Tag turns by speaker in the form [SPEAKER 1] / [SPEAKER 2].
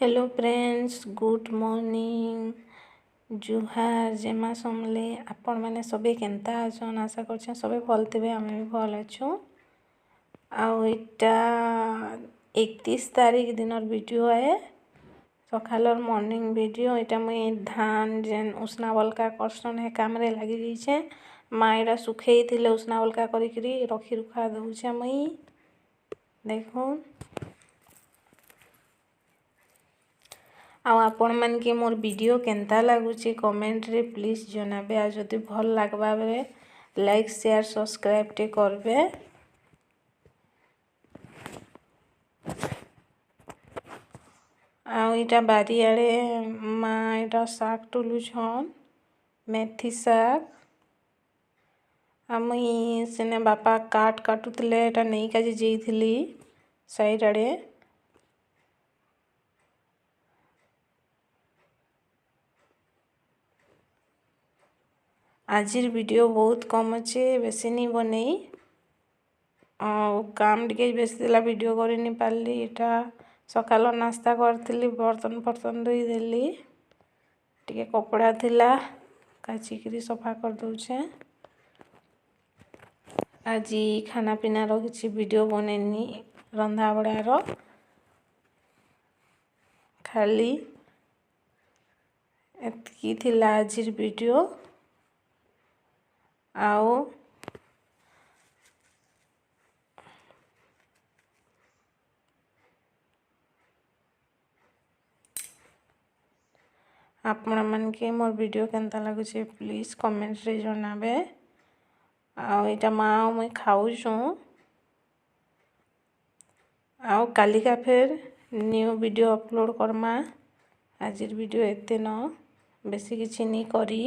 [SPEAKER 1] Hello friends, good morning. जुहार जेमा समले आपण मैंने सबे केनता अछन। आशा करछन सबे भल थे, आम भी भल अच्छु। आटा 31 तारीख दिन वीडियो है, सकाल मॉर्निंग वीडियो। यहाँ मुई धान जेन उसना बलका करसन है काम रे लगी जाइछे। माँ यहाँ सुखे थे उसना बलका करी रखी रुखा दौचे। मुई देखून आपण मन के मोर वीडियो केनता लागुची कमेंट रे प्लीज जनाबे। आ जदि भल लागबा बेले लाइक शेयर सब्सक्राइब टे करबे। आटा बारी आड़े माँ यहाँ शाग टुलु छन, मेथी शाग। मुई सेने बापा काटुले नहीं काजी जाइथिली साइड आड़े। आजिर वीडियो बहुत कम अच्छे, बेसी नहीं बने काम टे बेसी वीडियो कर नहीं पार्ली। यहाँ सकाल नास्ता करी, बर्तन फर्तन धोई देली, टे कपड़ा थिला काचिकी सफा कर दौचे। आज खाना पीना रो किसी वीडियो बनेनी, रंधा बड़ार खाली एतकी थिला आजिर वीडियो। आओ आपण मन के मोर वीडियो केनता लगुचे प्लीज कमेंट रे जनाबे। आटा माँ मुई खाऊछु। आओ कालिका फिर न्यू वीडियो अपलोड करमा। आजिर वीडियो एते न बेसी किछि नहीं करी।